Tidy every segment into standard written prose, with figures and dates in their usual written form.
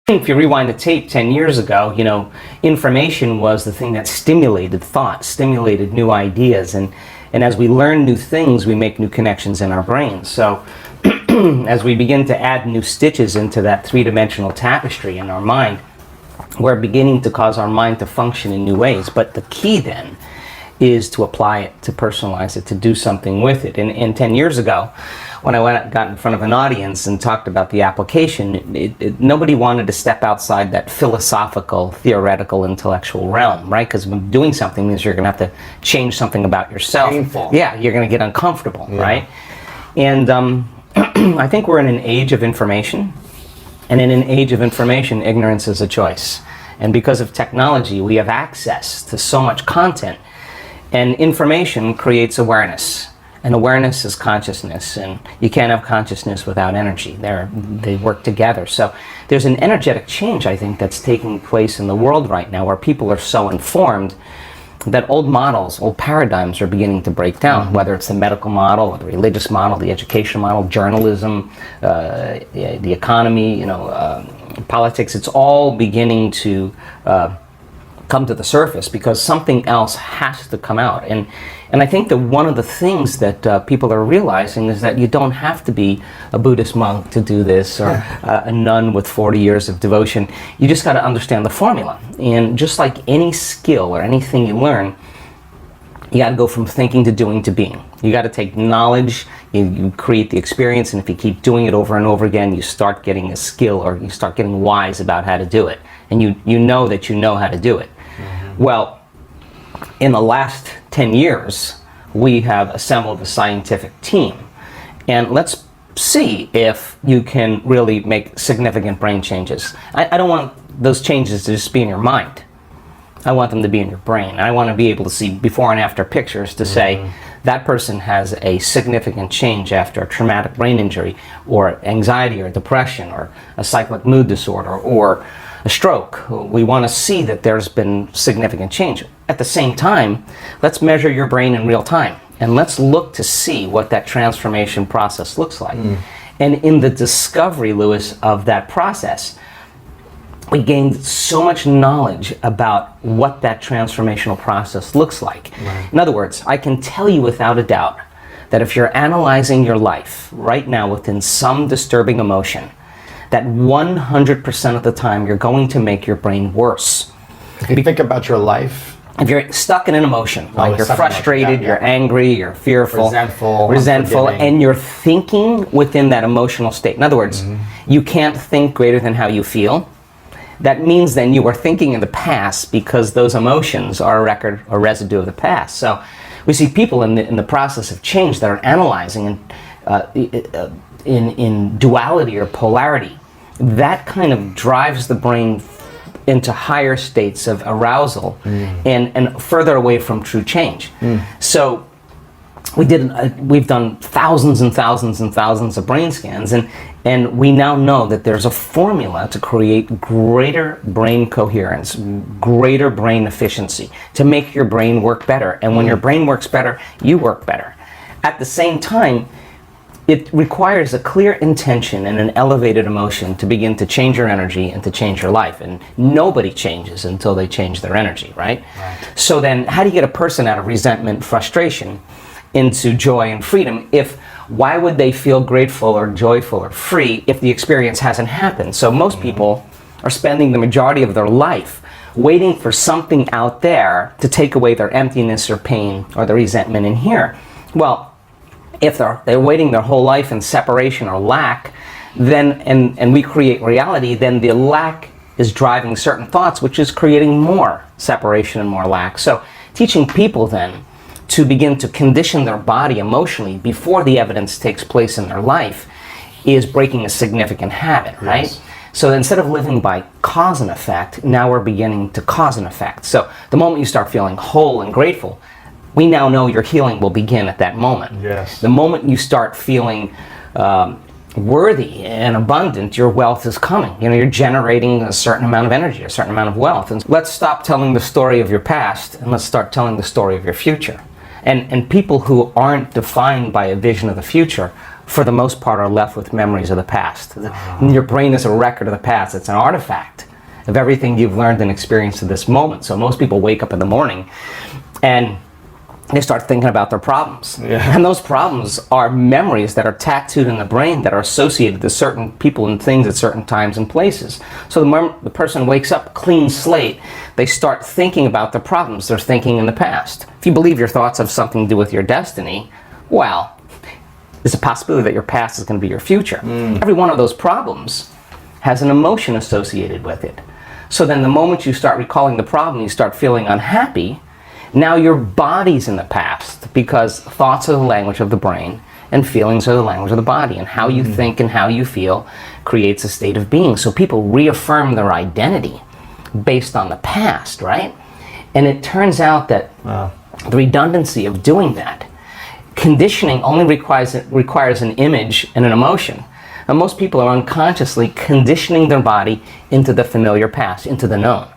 If you rewind the tape 10 years ago, information was the thing that stimulated thought, stimulated new ideas, and as we learn new things, we make new connections in our brains. So as we begin to add new stitches into that three-dimensional tapestry in our mind, we're beginning to cause our mind to function in new ways. But the key then is to apply it, to personalize it, to do something with it. And 10 years ago, when I got in front of an audience and talked about the application, nobody wanted to step outside that philosophical, theoretical, intellectual realm, right? Because doing something means you're going to have to change something about yourself. Painful. Yeah, you're going to get uncomfortable, right? And I think we're in an age of information. And in an age of information, ignorance is a choice. And because of technology, we have access to so much content. And information creates awareness. And awareness is consciousness. And you can't have consciousness without energy. They work together. So there's an energetic change, I think, that's taking place in the world right now, where people are so informed that old models, old paradigms are beginning to break down, whether it's the medical model, or the religious model, the education model, journalism, the economy, politics. It's all beginning to come to the surface because something else has to come out. And I think that one of the things that people are realizing is that you don't have to be a Buddhist monk to do this, or a nun with 40 years of devotion. You just got to understand the formula. And just like any skill or anything you learn, you got to go from thinking to doing to being. You got to take knowledge, you create the experience, and if you keep doing it over and over again, you start getting a skill, or you start getting wise about how to do it. And you know that you know how to do it. Well, in the last 10 years, we have assembled a scientific team. And let's see if you can really make significant brain changes. I don't want those changes to just be in your mind. I want them to be in your brain. I want to be able to see before and after pictures to say that person has a significant change after a traumatic brain injury, or anxiety or depression, or a cyclic mood disorder, or a stroke. We want to see that there's been significant change. At the same time, let's measure your brain in real time, and let's look to see what that transformation process looks like. And in the discovery, Lewis, of that process, we gained so much knowledge about what that transformational process looks like. In other words, I can tell you without a doubt that if you're analyzing your life right now within some disturbing emotion, that 100% of the time you're going to make your brain worse. If you think about your life, if you're stuck in an emotion, like you're frustrated, you're angry, you're fearful, resentful, and you're thinking within that emotional state. In other words, you can't think greater than how you feel. That means then you were thinking in the past, because those emotions are a record or residue of the past. So we see people in the process of change that are analyzing in duality or polarity. That kind of drives the brain into higher states of arousal and further away from true change. So we've done thousands and thousands and thousands of brain scans, and we now know that there's a formula to create greater brain coherence, greater brain efficiency, to make your brain work better. And when your brain works better, you work better. At the same time, it requires a clear intention and an elevated emotion to begin to change your energy and to change your life. And nobody changes until they change their energy, right? So then, how do you get a person out of resentment, frustration, into joy and freedom? Why would they feel grateful or joyful or free if the experience hasn't happened? So most people are spending the majority of their life waiting for something out there to take away their emptiness or pain or the resentment in here. Well, if they're waiting their whole life in separation or lack, then and we create reality, then the lack is driving certain thoughts, which is creating more separation and more lack. So teaching people then to begin to condition their body emotionally before the evidence takes place in their life is breaking a significant habit, right? Yes. So instead of living by cause and effect, now we're beginning to cause and effect. So the moment you start feeling whole and grateful, we now know your healing will begin at that moment. Yes. The moment you start feeling worthy and abundant, your wealth is coming. You're generating a certain amount of energy, a certain amount of wealth. And let's stop telling the story of your past and let's start telling the story of your future. And people who aren't defined by a vision of the future for the most part, are left with memories of the past. Your brain is a record of the past. It's an artifact of everything you've learned and experienced to this moment. So most people wake up in the morning and they start thinking about their problems. Yeah. And those problems are memories that are tattooed in the brain that are associated to certain people and things at certain times and places. So the person wakes up clean slate, they start thinking about the problems they're thinking in the past. If you believe your thoughts have something to do with your destiny, well, there's a possibility that your past is going to be your future. Every one of those problems has an emotion associated with it. So then the moment you start recalling the problem, you start feeling unhappy. Now your body's in the past, because thoughts are the language of the brain and feelings are the language of the body, and how you think and how you feel creates a state of being. So people reaffirm their identity based on the past, right? And it turns out that the redundancy of doing that, conditioning only requires an image and an emotion. And most people are unconsciously conditioning their body into the familiar past, into the known.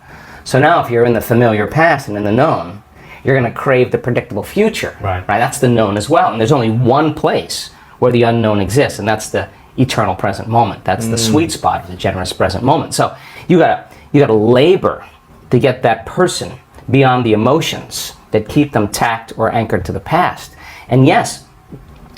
So now if you're in the familiar past and in the known, you're going to crave the predictable future. Right. That's the known as well. And there's only one place where the unknown exists, and that's the eternal present moment. That's the sweet spot of the generous present moment. So you gotta labor to get that person beyond the emotions that keep them tacked or anchored to the past. And yes,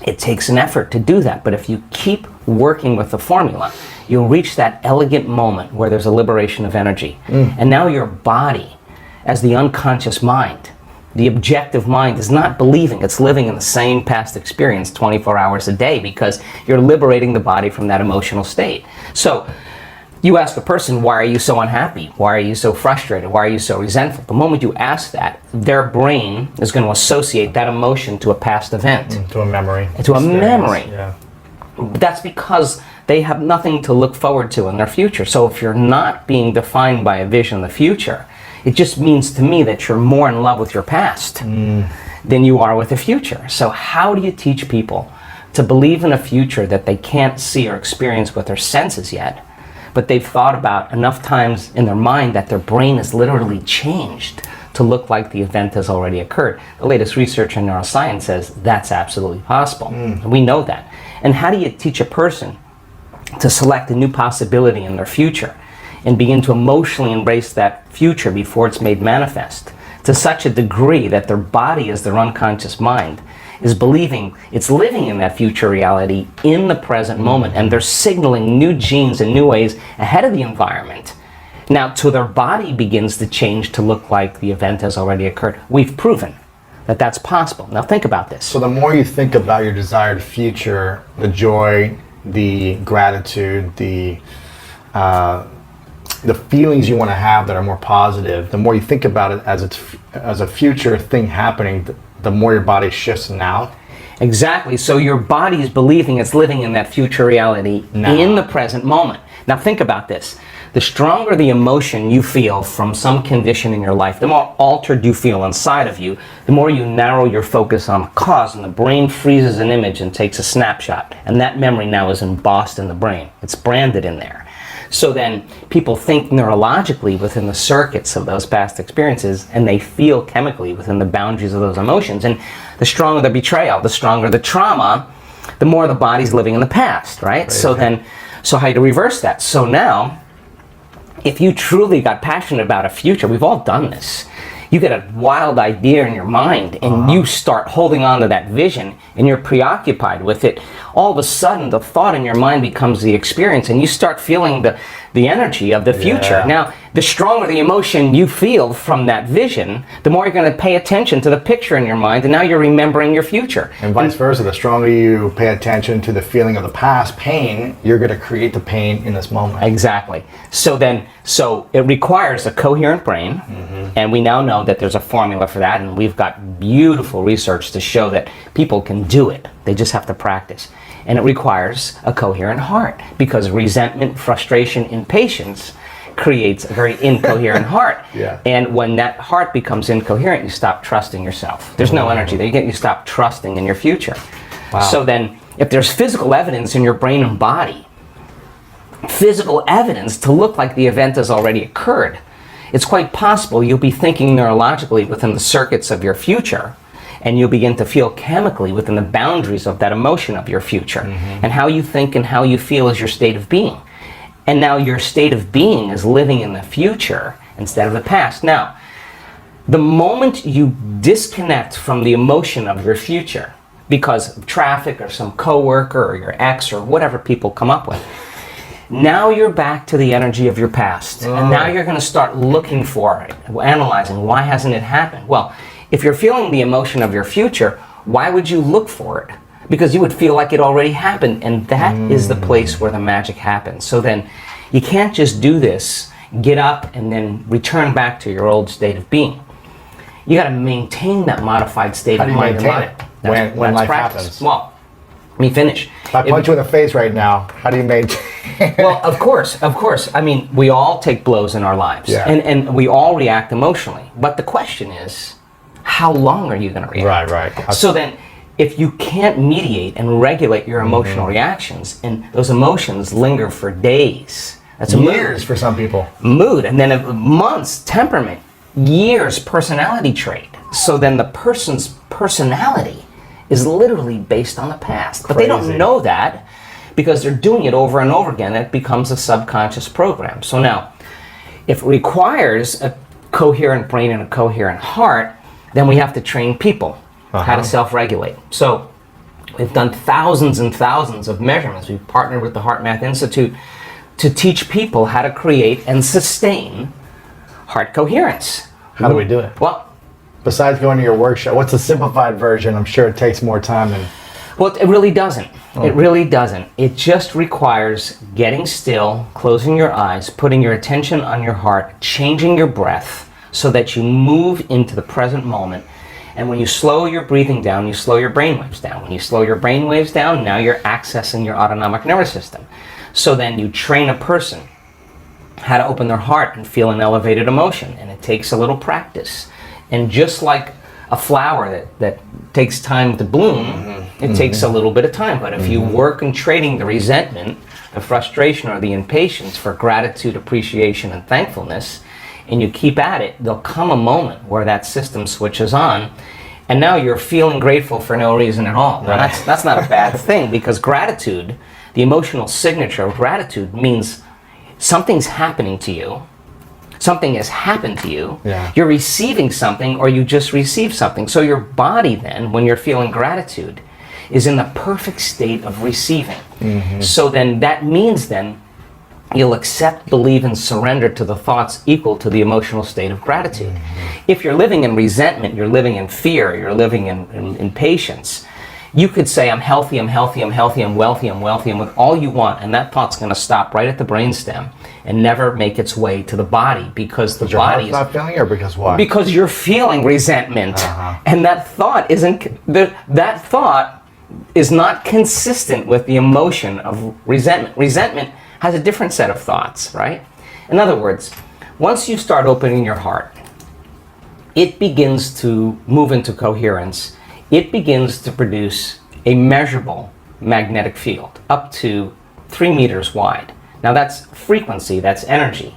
it takes an effort to do that, but if you keep working with the formula, you'll reach that elegant moment where there's a liberation of energy. And now your body, as the unconscious mind, the objective mind, is not believing it's living in the same past experience 24 hours a day, because you're liberating the body from that emotional state. So you ask a person, why are you so unhappy? Why are you so frustrated? Why are you so resentful? The moment you ask that, their brain is going to associate that emotion to a past event. To a memory. To a memory. Yeah. That's because they have nothing to look forward to in their future. So if you're not being defined by a vision of the future, it just means to me that you're more in love with your past than you are with the future. So how do you teach people to believe in a future that they can't see or experience with their senses yet, but they've thought about enough times in their mind that their brain is literally changed to look like the event has already occurred? The latest research in neuroscience says that's absolutely possible. And we know that. And how do you teach a person to select a new possibility in their future and begin to emotionally embrace that future before it's made manifest to such a degree that their body, as their unconscious mind, is believing it's living in that future reality in the present moment, and they're signaling new genes in new ways ahead of the environment. Now, till their body begins to change to look like the event has already occurred. We've proven that that's possible. Now think about this. So the more you think about your desired future, the joy, the gratitude, the feelings you want to have that are more positive, the more you think about it as a future thing happening, the more your body shifts now. Exactly. So your body is believing it's living in that future reality now, in the present moment. Now think about this. The stronger the emotion you feel from some condition in your life, the more altered you feel inside of you, the more you narrow your focus on the cause, and the brain freezes an image and takes a snapshot. And that memory now is embossed in the brain. It's branded in there. So then people think neurologically within the circuits of those past experiences, and they feel chemically within the boundaries of those emotions. And the stronger the betrayal, the stronger the trauma, the more the body's living in the past, right? So how do you reverse that? So now, if you truly got passionate about a future, we've all done this. You get a wild idea in your mind and you start holding on to that vision and you're preoccupied with it. All of a sudden, the thought in your mind becomes the experience, and you start feeling the energy of the future. Yeah. Now, the stronger the emotion you feel from that vision, the more you're going to pay attention to the picture in your mind, and now you're remembering your future. And vice versa, the stronger you pay attention to the feeling of the past pain, you're going to create the pain in this moment. Exactly. So it requires a coherent brain, and we now know that there's a formula for that, and we've got beautiful research to show that people can do it. They just have to practice. And it requires a coherent heart, because resentment, frustration, impatience creates a very incoherent heart. Yeah. And when that heart becomes incoherent, you stop trusting yourself. There's no energy there. You stop trusting in your future. Wow. So then, if there's physical evidence in your brain and body, physical evidence to look like the event has already occurred, it's quite possible you'll be thinking neurologically within the circuits of your future, And you'll begin to feel chemically within the boundaries of that emotion of your future. And how you think and how you feel is your state of being. And now your state of being is living in the future instead of the past. Now, the moment you disconnect from the emotion of your future because of traffic or some coworker or your ex or whatever people come up with, now you're back to the energy of your past. And now you're going to start looking for it, analyzing, why hasn't it happened? Well, if you're feeling the emotion of your future, why would you look for it? Because you would feel like it already happened, and that is the place where the magic happens. So then you can't just do this, get up, and then return back to your old state of being. You got to maintain that modified state of mind and body. When life happens? Well, let me finish. If I punch you in the face right now, how do you maintain? Well, of course. I mean, we all take blows in our lives, and we all react emotionally. But the question is, how long are you going to react? Right. So then, if you can't mediate and regulate your emotional reactions, and those emotions linger for days, that's years for some people. Mood, and then months, temperament, years, personality trait. So then the person's personality is literally based on the past. But they don't know that because they're doing it over and over again. It becomes a subconscious program. So now, if it requires a coherent brain and a coherent heart, then we have to train people how to self-regulate. So we've done thousands and thousands of measurements. We've partnered with the Heart Math Institute to teach people how to create and sustain heart coherence. How do we do it? Well, besides going to your workshop, what's the simplified version? I'm sure it takes more time than... Well, it really doesn't. It really doesn't. It just requires getting still, closing your eyes, putting your attention on your heart, changing your breath so that you move into the present moment. And when you slow your breathing down, you slow your brainwaves down. When you slow your brainwaves down, now you're accessing your autonomic nervous system. So then you train a person how to open their heart and feel an elevated emotion. And it takes a little practice. And just like a flower that takes time to bloom, it takes a little bit of time. But if you work on trading the resentment, the frustration, or the impatience for gratitude, appreciation, and thankfulness, and you keep at it, there'll come a moment where that system switches on, and now you're feeling grateful for no reason at all. Now, that's not a bad thing, because gratitude, the emotional signature of gratitude, means something's happening to you. Something has happened to you. You're receiving something, or you just received something. So your body then, when you're feeling gratitude, is in the perfect state of receiving. So then that means then you'll accept, believe, and surrender to the thoughts equal to the emotional state of gratitude. If you're living in resentment, you're living in fear, you're living in impatience, you could say, I'm healthy, I'm healthy, I'm healthy, I'm wealthy, I'm wealthy, and with all you want, and that thought's going to stop right at the brainstem and never make its way to the body, because the body is not feeling, or because why? Because you're feeling resentment, and that thought is not consistent with the emotion of resentment. Resentment has a different set of thoughts, right? In other words, once you start opening your heart, it begins to move into coherence. It begins to produce a measurable magnetic field up to 3 meters wide. Now that's frequency, that's energy.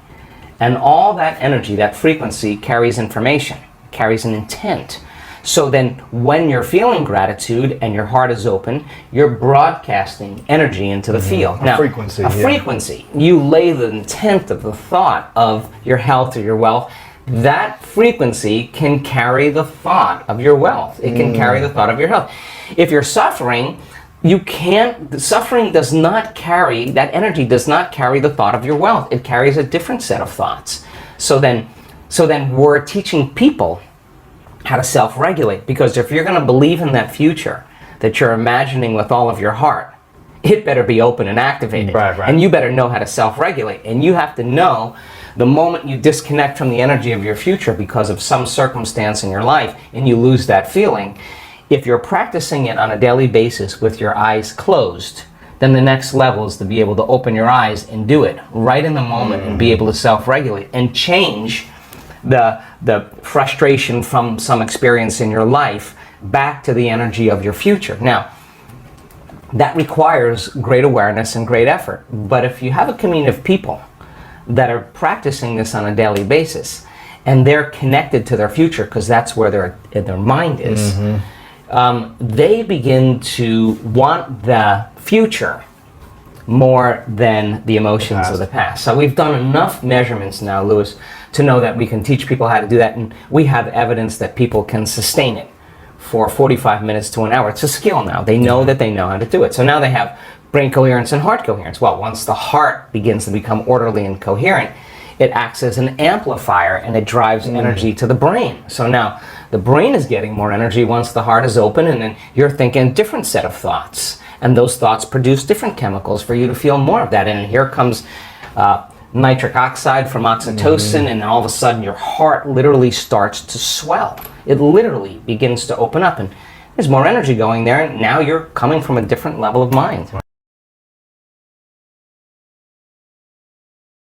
And all that energy, that frequency, carries information, carries an intent. So then when you're feeling gratitude and your heart is open, you're broadcasting energy into the field. Now, frequency. Frequency. You lay the intent of the thought of your health or your wealth. That frequency can carry the thought of your wealth. It can carry the thought of your health. If you're suffering, suffering does not carry, that energy does not carry the thought of your wealth. It carries a different set of thoughts. So then we're teaching people how to self-regulate, because if you're going to believe in that future that you're imagining with all of your heart, it better be open and activated. Right. And you better know how to self-regulate. And you have to know the moment you disconnect from the energy of your future because of some circumstance in your life and you lose that feeling, if you're practicing it on a daily basis with your eyes closed, then the next level is to be able to open your eyes and do it right in the moment and be able to self-regulate and change the frustration from some experience in your life back to the energy of your future. Now, that requires great awareness and great effort. But if you have a community of people that are practicing this on a daily basis, and they're connected to their future because that's where their mind is, they begin to want the future more than the emotions of the past. So we've done enough measurements now, Lewis, to know that we can teach people how to do that, and we have evidence that people can sustain it for 45 minutes to an hour. It's a skill now. They know that they know how to do it. So now they have brain coherence and heart coherence. Well, once the heart begins to become orderly and coherent, it acts as an amplifier and it drives energy to the brain. So now the brain is getting more energy once the heart is open, and then you're thinking a different set of thoughts. And those thoughts produce different chemicals for you to feel more of that. And here comes nitric oxide from oxytocin, and all of a sudden your heart literally starts to swell. It literally begins to open up, and there's more energy going there, and now you're coming from a different level of mind.